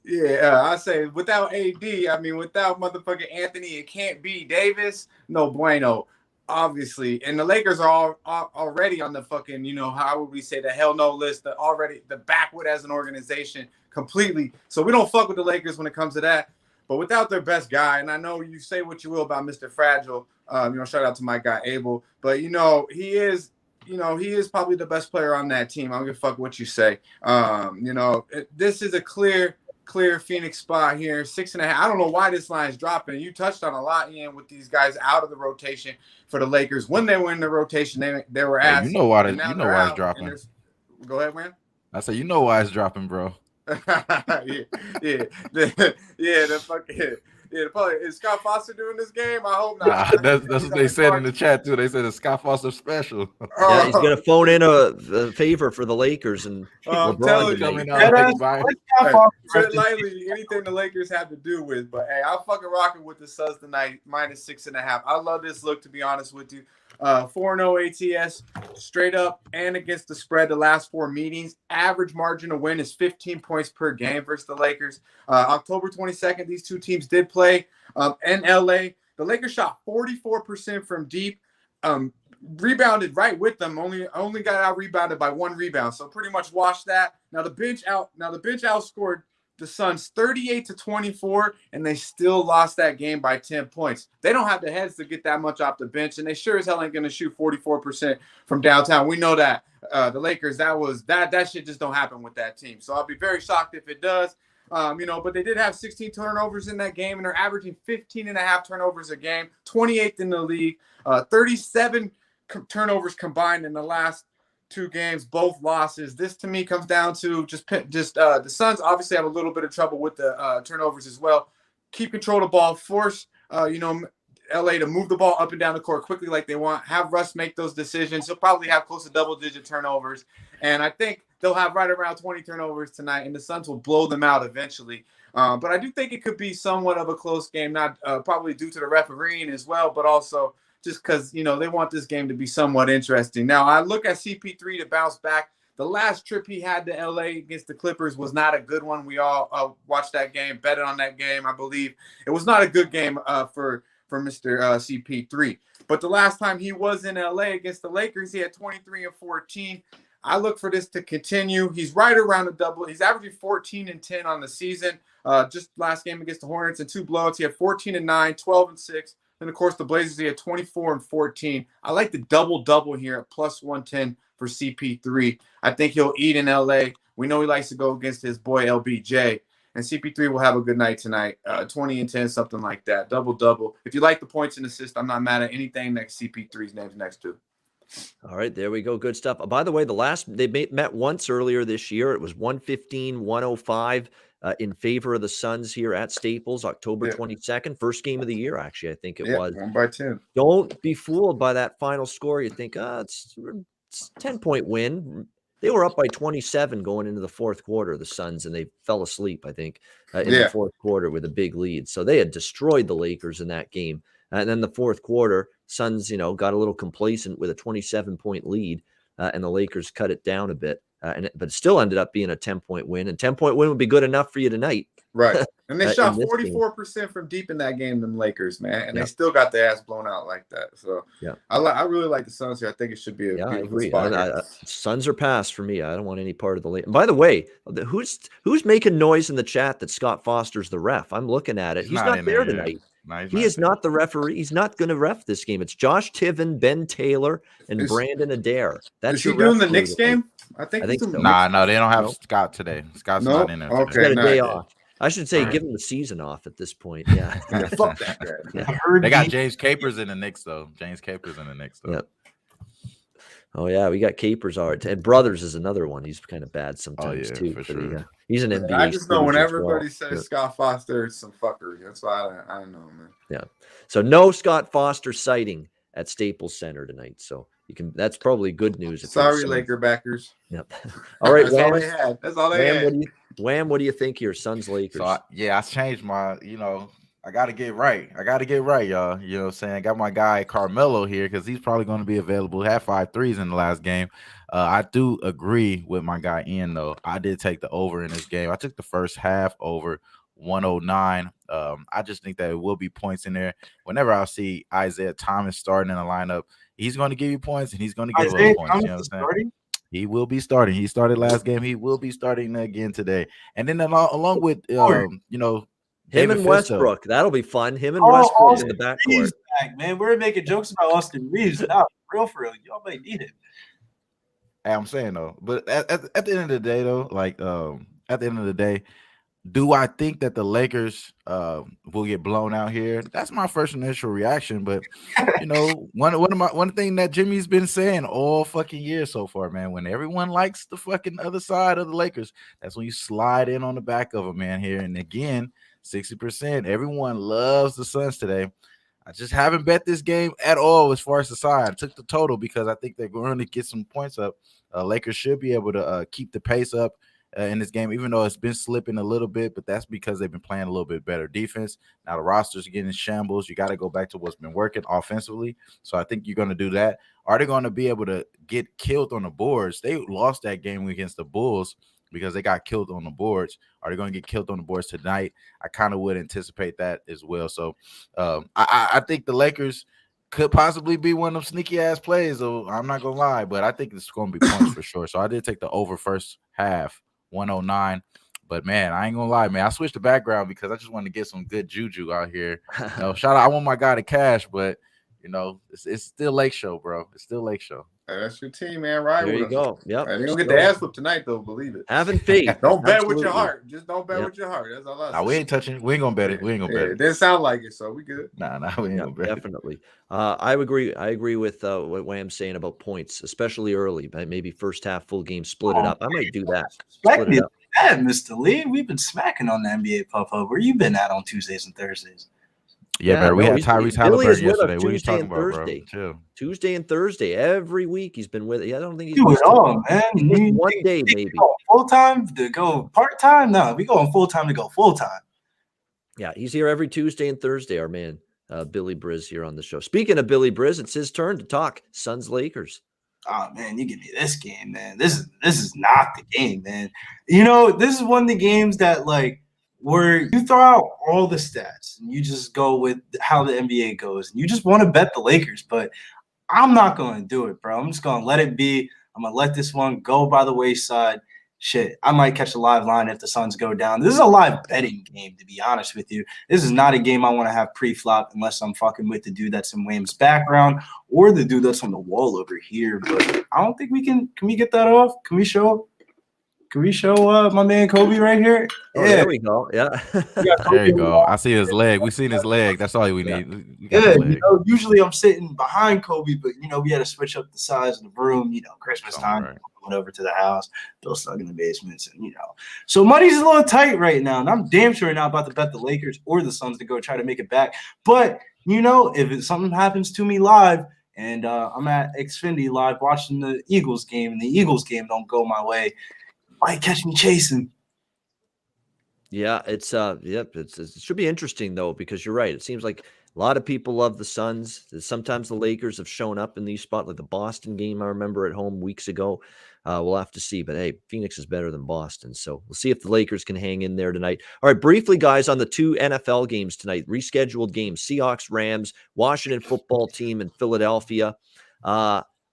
Yeah, I say without AD, I mean without motherfucking Anthony, it can't be Davis. No bueno. Obviously, and the Lakers are already on the fucking, how would we say, the hell no list, the backward as an organization completely. So we don't fuck with the Lakers when it comes to that. But without their best guy, and I know you say what you will about Mr. Fragile, shout out to my guy Abel, but he is probably the best player on that team. I don't give a fuck what you say. This is a clear Phoenix spot here, 6.5. I don't know why this line is dropping. You touched on a lot, Ian, with these guys out of the rotation for the Lakers. When they were in the rotation, they were asked. You know why it's dropping. Go ahead, man. I say, you know why it's dropping, bro. Is Scott Foster doing this game? I hope not. Nah, that's what they said in the chat too. They said it's Scott Foster special. Yeah, he's gonna phone in a favor for the Lakers and LeBron coming out. Tread lightly, anything the Lakers have to do with. But hey, I'm fucking rocking with the Suns tonight, -6.5. I love this look, to be honest with you. 4-0 ATS, straight up and against the spread the last 4 meetings. Average margin of win is 15 points per game versus the Lakers. October 22nd, these two teams did play in LA. The Lakers shot 44% from deep, rebounded right with them. Only got out rebounded by 1 rebound, so pretty much washed that. Now the bench outscored the Suns 38-24, and they still lost that game by 10 points. They don't have the heads to get that much off the bench, and they sure as hell ain't going to shoot 44% from downtown. We know that. The Lakers, that shit just don't happen with that team. So I'll be very shocked if it does. But they did have 16 turnovers in that game, and they're averaging 15.5 turnovers a game, 28th in the league, 37 turnovers combined in the last 2 games, both losses. This to me comes down to just the Suns obviously have a little bit of trouble with the turnovers as well. Keep control of the ball, force LA to move the ball up and down the court quickly like they want. Have Russ make those decisions. He'll probably have close to double-digit turnovers, and I think they'll have right around 20 turnovers tonight, and the Suns will blow them out eventually. But I do think it could be somewhat of a close game, not probably due to the refereeing as well, but also just because, they want this game to be somewhat interesting. Now, I look at CP3 to bounce back. The last trip he had to LA against the Clippers was not a good one. We all watched that game, betted on that game, I believe. It was not a good game for Mr. CP3. But the last time he was in LA against the Lakers, he had 23 and 14. I look for this to continue. He's right around a double. He's averaging 14 and 10 on the season. Just last game against the Hornets and 2 blowouts. He had 14 and 9, 12 and 6. And, of course, the Blazers, he had 24 and 14. I like the double-double here at +110 for CP3. I think he'll eat in L.A. We know he likes to go against his boy LBJ. And CP3 will have a good night tonight. 20 and 10, something like that. Double-double. If you like the points and assists, I'm not mad at anything next CP3's name's next to. All right, there we go. Good stuff. By the way, they met once earlier this year. It was 115-105 in favor of the Suns here at Staples, October 22nd. First game of the year, actually, I think it was. 1-10. Don't be fooled by that final score. You think, it's a 10-point win. They were up by 27 going into the fourth quarter, the Suns, and they fell asleep, I think, in the fourth quarter with a big lead. So they had destroyed the Lakers in that game. And then the fourth quarter, Suns, got a little complacent with a 27-point lead. and the Lakers cut it down a bit. But it still ended up being a 10-point win, and 10-point win would be good enough for you tonight. Right. And they shot in this game. 44% from deep in that game, them Lakers, man. And Yeah. they still got their ass blown out like that. So Yeah. I really like the Suns here. I think it should be a I beautiful agree. spot. Suns are passed for me. I don't want any part of the Lakers. By the way, who's making noise in the chat that Scott Foster's the ref? I'm looking at it. He's not there tonight. No, he is not the referee. He's not going to ref this game. It's Josh Tiven, Ben Taylor, and Brandon Adair. Is he doing the Knicks game? I think so. No, they don't have Scott today. Scott's not in there. Okay, he's got a day off. I should say give him the season off at this point. Yeah. Fuck that guy. Yeah. They got James Capers in the Knicks, though. Yep. Oh, yeah. We got Capers. All right. And Brothers is another one. He's kind of bad sometimes, too. For sure. He's an NBA. I just know when everybody well. says Scott Foster, it's some fuckery. That's why I don't know, man. Yeah. So no Scott Foster sighting at Staples Center tonight. So that's probably good news. Sorry, Laker backers. Yep. All right. That's all they had. That's all they had. Wham, what do you think here? Suns Lakers. So I changed my, I got to get right. Y'all. You know what I'm saying? I got my guy Carmelo here because he's probably going to be available. He had 5 threes in the last game. I do agree with my guy Ian, though. I did take the over in this game. I took the first half over 109. I just think that it will be points in there. Whenever I see Isaiah Thomas starting in the lineup, he's going to give you points and he's going to give us points. You know what I'm saying? He will be starting. He started last game. He will be starting again today. And then along with him David and Westbrook. That'll be fun. Him and Westbrook in the backcourt. Man, we're making jokes about Austin Reeves. Now, for real, y'all might need it. Hey, I'm saying though, but at the end of the day, though, at the end of the day, do I think that the Lakers will get blown out here? That's my first initial reaction. But one thing that Jimmy's been saying all fucking year so far, man, when everyone likes the fucking other side of the Lakers, that's when you slide in on the back of them, man. Here and again, 60%. Everyone loves the Suns today. I just haven't bet this game at all as far as the side. I took the total because I think they're going to get some points up. Lakers should be able to keep the pace up in this game, even though it's been slipping a little bit, but that's because they've been playing a little bit better defense. Now the roster's getting in shambles. You got to go back to what's been working offensively. So I think you're going to do that. Are they going to be able to get killed on the boards? They lost that game against the Bulls because they got killed on the boards. Are they going to get killed on the boards tonight? I kind of would anticipate that as well. So I think the Lakers could possibly be one of them sneaky ass plays. So I'm not gonna lie, but I think it's going to be points for sure. So I did take the over first half, 109. But man, I ain't gonna lie, man. I switched the background because I just want to get some good juju out here. Shout out, I want my guy to cash, but it's still Lake Show, bro. It's still Lake Show. Hey, that's your team, man. Right. There you go. Yep. They're gonna get the ass whipped tonight, though. Believe it. Having faith. Don't bet with your heart. Just don't bet with your heart. That's all I say. We ain't touching. We ain't gonna bet it. We ain't gonna bet it. It didn't sound like it, so we good. Nah, we ain't gonna bet definitely. It. I agree with what Wham's saying about points, especially early. Maybe first half, full game, split it up. I might do that. Split it up. Mr. Lee, we've been smacking on the NBA Puff-Up. Where you been at on Tuesdays and Thursdays? Yeah, man. We had Tyrese Halliburton yesterday. What are you talking about, Thursday. bro? Chill. Tuesday and Thursday every week. He's been with. I don't think he's do it all, man. One day, maybe. Full time to go part time. No, we going full time to go full time. Yeah, he's here every Tuesday and Thursday. Our man, Billy Briz, here on the show. Speaking of Billy Briz, it's his turn to talk Suns Lakers. Oh man, you give me this game, man. This is not the game, man. This is one of the games that where you throw out all the stats and you just go with how the NBA goes. And you just want to bet the Lakers, but I'm not going to do it, bro. I'm just going to let it be. I'm going to let this one go by the wayside. Shit, I might catch a live line if the Suns go down. This is a live betting game, to be honest with you. This is not a game I want to have pre-flop unless I'm fucking with the dude that's in Wham's background or the dude that's on the wall over here. But I don't think we can we get that off? Can we show my man Kobe right here? Oh, yeah. There we go. Yeah. There you go. I see his leg. We seen his leg. That's all we need. Yeah. Usually I'm sitting behind Kobe, but we had to switch up the size of the room. Christmas time. Right. Went over to the house. Bill stuck in the basements, and so money's a little tight right now. And I'm damn sure not about to bet the Lakers or the Suns to go try to make it back. But if something happens to me live. And I'm at Xfinity live watching the Eagles game, and the Eagles game don't go my way, might catch me chasing. Yeah, it should be interesting though, because you're right. It seems like A lot of people love the Suns. Sometimes the Lakers have shown up in these spots, like the Boston game I remember at home weeks ago. We'll have to see. But, hey, Phoenix is better than Boston. So we'll see if the Lakers can hang in there tonight. All right, briefly, guys, on the 2 NFL games tonight, rescheduled games, Seahawks, Rams, Washington football team, and Philadelphia.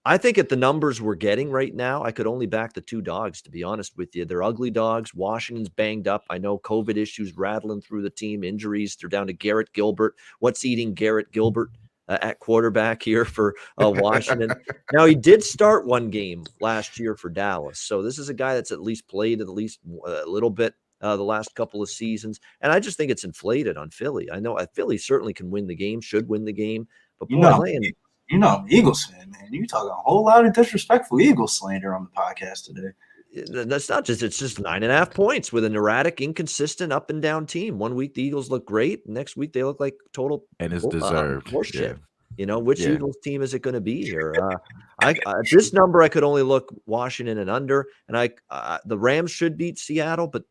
I think at the numbers we're getting right now, I could only back the 2 dogs, to be honest with you. They're ugly dogs. Washington's banged up. I know COVID issues rattling through the team, injuries. They're down to Garrett Gilbert. What's eating Garrett Gilbert at quarterback here for Washington? Now, he did start one game last year for Dallas. So this is a guy that's at least played at least a little bit the last couple of seasons. And I just think it's inflated on Philly. I know Philly certainly can win the game, should win the game. But boy, I'm Eagles fan, man. You talking a whole lot of disrespectful Eagles slander on the podcast today. That's not just, it's just 9.5 points with an erratic, inconsistent, up and down team. One week the Eagles look great. Next week they look like total. And it's deserved. Horseshit. Yeah. Which Eagles team is it going to be here? This number, I could only look Washington and under. And the Rams should beat Seattle, but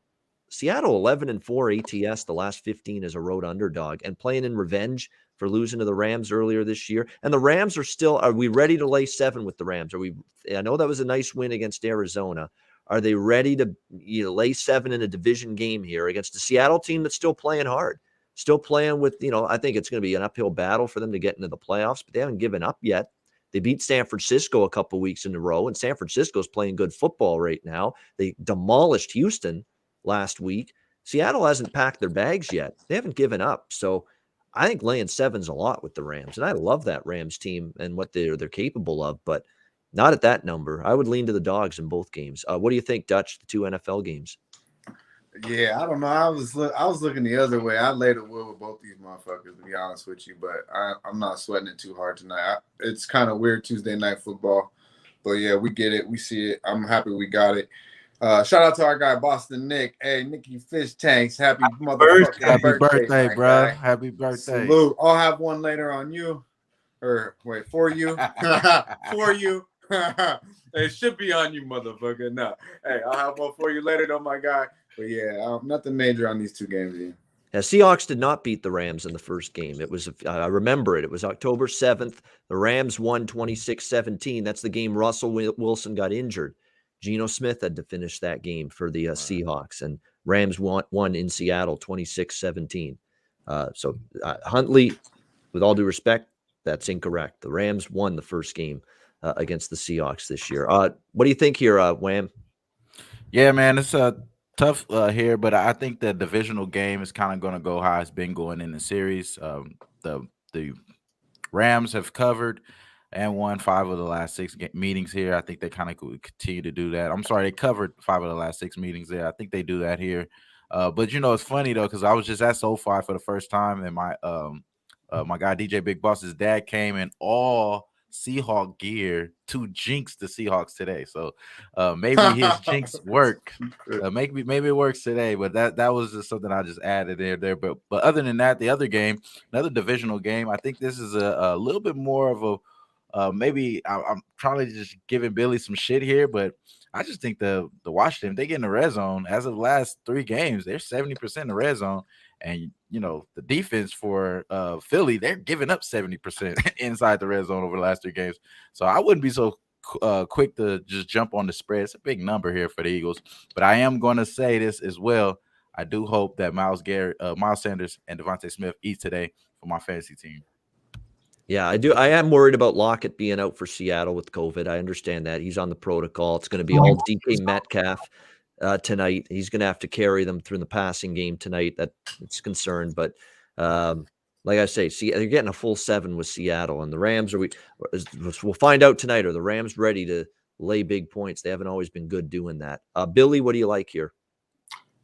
Seattle 11-4 ATS the last 15 as a road underdog and playing in revenge for losing to the Rams earlier this year. And the Rams are we ready to lay 7 with the Rams? I know that was a nice win against Arizona. Are they ready to lay 7 in a division game here against the Seattle team that's still playing hard, still playing with, I think it's going to be an uphill battle for them to get into the playoffs, but they haven't given up yet. They beat San Francisco a couple weeks in a row, and San Francisco's playing good football right now. They demolished Houston last week. Seattle hasn't packed their bags yet. They haven't given up. So I think laying 7's a lot with the Rams. And I love that Rams team and what they're capable of, but not at that number. I would lean to the dogs in both games. What do you think, Dutch, the 2 NFL games? Yeah, I don't know. I was looking the other way. I laid a will with both these motherfuckers, to be honest with you, but I'm not sweating it too hard tonight. It's kind of weird Tuesday night football, but yeah, we get it. We see it. I'm happy we got it. Shout out to our guy Boston Nick. Hey, Nicky Fish Tanks. Happy birthday, bro. Guy. Happy birthday. Salute. I'll have one later on you. Or wait, for you. For you. It should be on you, motherfucker. No. Hey, I'll have one for you later though, my guy. But yeah, nothing major on these 2 games here. Yeah, Seahawks did not beat the Rams in the first game. It was, I remember it. It was October 7th. The Rams won 26-17. That's the game Russell Wilson got injured. Geno Smith had to finish that game for the Seahawks, and Rams won in Seattle 26-17. So Huntley, with all due respect, that's incorrect. The Rams won the first game against the Seahawks this year. What do you think here, Wham? Yeah, man, it's tough here, but I think the divisional game is kind of going to go how it's been going in the series. The Rams have covered and won 5 of the last 6 meetings here. I think they kind of continue to do that. I'm sorry, they covered 5 of the last 6 meetings there. I think they do that here. But it's funny though, because I was just at SoFi for the first time, and my guy DJ Big Boss's dad came in all Seahawk gear to jinx the Seahawks today. So maybe his jinx work. Maybe it works today. But that was just something I just added there. But other than that, the other game, another divisional game, I think this is a little bit more of a maybe I'm probably just giving Billy some shit here, but I just think the Washington, they get in the red zone. As of the last 3 games, they're 70% in the red zone. And, the defense for Philly, they're giving up 70% inside the red zone over the last 3 games. So I wouldn't be so quick to just jump on the spread. It's a big number here for the Eagles. But I am going to say this as well. I do hope that Miles Sanders and Devontae Smith eat today for my fantasy team. Yeah, I do. I am worried about Lockett being out for Seattle with COVID. I understand that. He's on the protocol. It's going to be all DK Metcalf tonight. He's going to have to carry them through the passing game tonight. It's concerned. But like I say, they're getting a full 7 with Seattle. And the Rams, we'll find out tonight, are the Rams ready to lay big points? They haven't always been good doing that. Billy, what do you like here?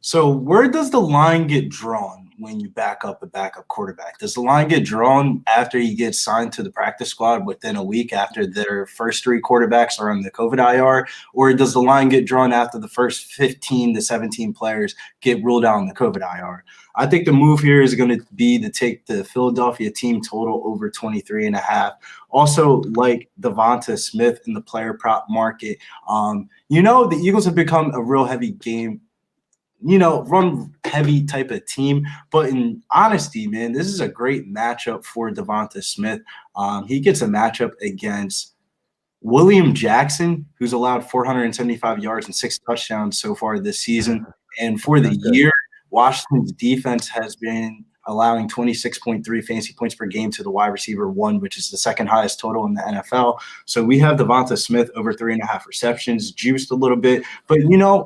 So where does the line get drawn when you back up a backup quarterback? Does the line get drawn after he gets signed to the practice squad within a week after their first 3 quarterbacks are on the COVID IR? Or does the line get drawn after the first 15 to 17 players get ruled out on the COVID IR? I think the move here is going to be to take the Philadelphia team total over 23.5. Also, like Devonta Smith in the player prop market, the Eagles have become a real heavy game run heavy type of team. But in honesty, man, this is a great matchup for Devonta Smith. He gets a matchup against William Jackson, who's allowed 475 yards and 6 touchdowns so far this season. And for the year, Washington's defense has been allowing 26.3 fantasy points per game to the wide receiver 1, which is the second highest total in the NFL. So we have Devonta Smith over 3.5 receptions, juiced a little bit. But,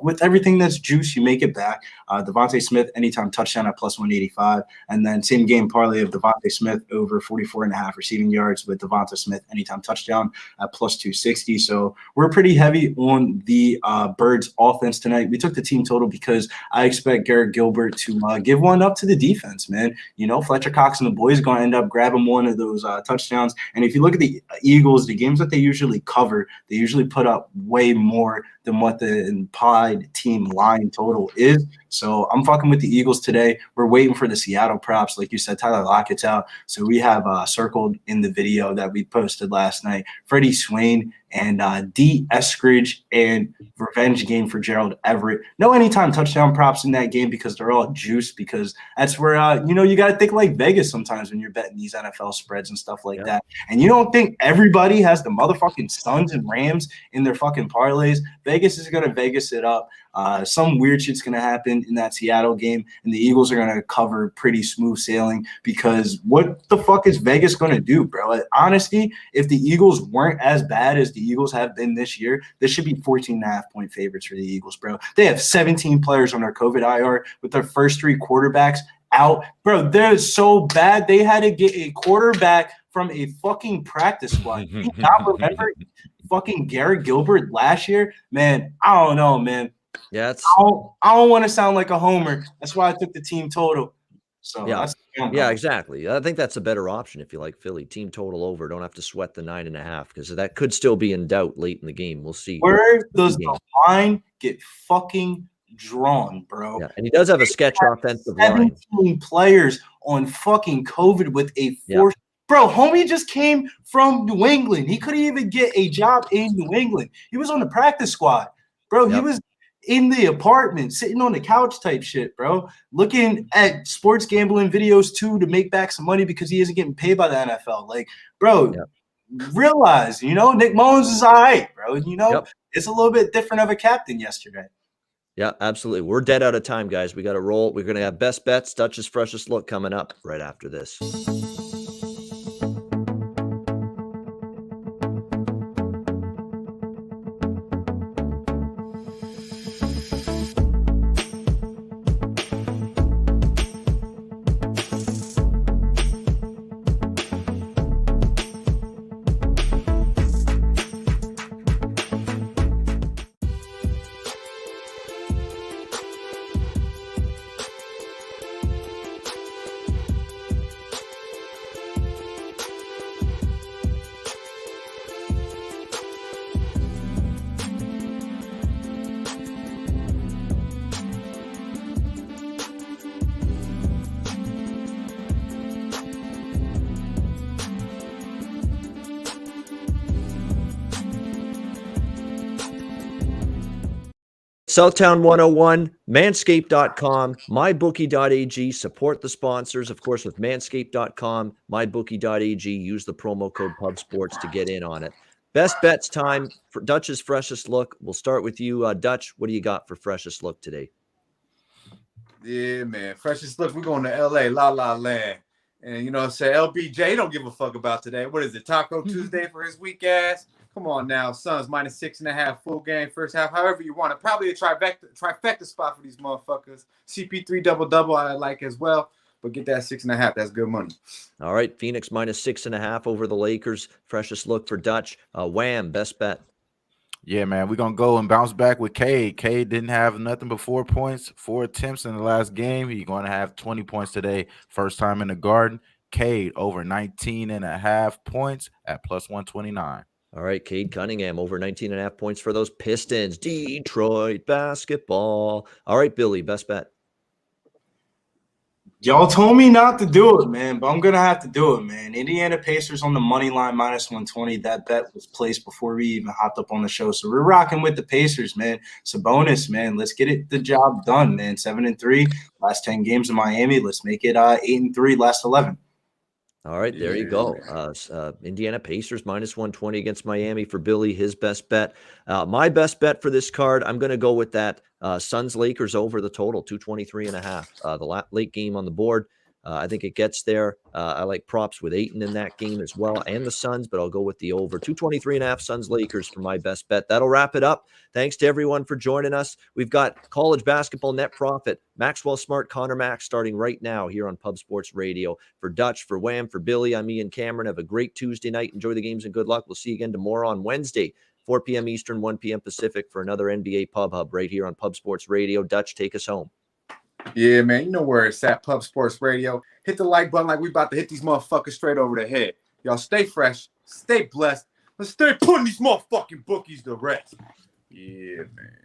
with everything that's juiced, you make it back. Devonta Smith, anytime touchdown at plus 185. And then same game parlay of Devonta Smith over 44.5 receiving yards with Devonta Smith, anytime touchdown at plus 260. So we're pretty heavy on the Birds offense tonight. We took the team total because I expect Garrett Gilbert to give one up to the defense, man. Fletcher Cox and the boys going to end up grabbing one of those touchdowns. And if you look at the Eagles, the games that they usually cover, they usually put up way more than what the implied team line total is. So I'm fucking with the Eagles today. We're waiting for the Seattle props. Like you said, Tyler Lockett's out. So we have circled in the video that we posted last night, Freddie Swain and D. Eskridge and revenge game for Gerald Everett. No anytime touchdown props in that game because they're all juiced, because that's where, you got to think like Vegas sometimes when you're betting these NFL spreads and stuff like that. And you don't think everybody has the motherfucking Suns and Rams in their fucking parlays. Vegas is going to Vegas it up. Some weird shit's going to happen in that Seattle game, and the Eagles are going to cover pretty smooth sailing, because what the fuck is Vegas going to do, bro? Honestly, if the Eagles weren't as bad as the Eagles have been this year, this should be 14.5-point favorites for the Eagles, bro. They have 17 players on their COVID IR with their first 3 quarterbacks out. Bro, they're so bad they had to get a quarterback from a fucking practice squad. Do you not remember fucking Garrett Gilbert last year? Man, I don't know, man. Yeah, I don't want to sound like a homer. That's why I took the team total. So yeah, exactly. I think that's a better option if you like Philly. Team total over. Don't have to sweat the 9.5, because that could still be in doubt late in the game. We'll see. Where does the line get fucking drawn, bro? Yeah, and he does have a sketch offensive line. 17 players on fucking COVID with a force. Bro, homie just came from New England. He couldn't even get a job in New England. He was on the practice squad. Bro, he was in the apartment, sitting on the couch type shit, bro. Looking at sports gambling videos, too, to make back some money because he isn't getting paid by the NFL. Like, bro, realize, Nick Mullins is all right, bro. It's a little bit different of a captain yesterday. Yeah, absolutely. We're dead out of time, guys. We got to roll. We're going to have best bets, Dutch's freshest look coming up right after this. Southtown 101, manscaped.com, mybookie.ag. Support the sponsors, of course, with manscaped.com, mybookie.ag. Use the promo code PubSports to get in on it. Best bets time for Dutch's freshest look. We'll start with you, Dutch. What do you got for freshest look today? Yeah, man. Freshest look. We're going to L.A., La La Land. And, LBJ don't give a fuck about today. What is it, Taco Tuesday for his weak ass? Come on now, Suns minus 6.5 full game first half. However you want it. Probably a trifecta spot for these motherfuckers. CP3 double I like as well. But get that 6.5. That's good money. All right, Phoenix minus 6.5 over the Lakers. Freshest look for Dutch. Wham, best bet. Yeah, man, we're going to go and bounce back with Cade. Cade didn't have nothing but 4 points, 4 attempts in the last game. He's going to have 20 points today. First time in the Garden. Cade over 19.5 points at plus 129. All right, Cade Cunningham over 19.5 points for those Pistons. Detroit basketball. All right, Billy, best bet. Y'all told me not to do it, man, but I'm gonna have to do it, man. Indiana Pacers on the money line -120. That bet was placed before we even hopped up on the show, so we're rocking with the Pacers, man. It's a bonus, man. Let's get the job done, man. 7-3, last 10 games in Miami. Let's make it 8-3, last 11. All right, there you go. Indiana Pacers -120 against Miami for Billy, his best bet. My best bet for this card, I'm going to go with that Suns Lakers over the total, 223.5. The late game on the board. I think it gets there. I like props with Ayton in that game as well and the Suns, but I'll go with the over. 223.5 Suns Lakers for my best bet. That'll wrap it up. Thanks to everyone for joining us. We've got college basketball net profit, Maxwell Smart, Connor Max starting right now here on Pub Sports Radio. For Dutch, for Wham, for Billy, I'm Ian Cameron. Have a great Tuesday night. Enjoy the games and good luck. We'll see you again tomorrow on Wednesday, 4 p.m. Eastern, 1 p.m. Pacific for another NBA Pub Hub right here on Pub Sports Radio. Dutch, take us home. Yeah, man, you know where it's at, Pub Sports Radio. Hit the like button like we about to hit these motherfuckers straight over the head. Y'all stay fresh, stay blessed, but stay putting these motherfucking bookies to rest. Yeah, man.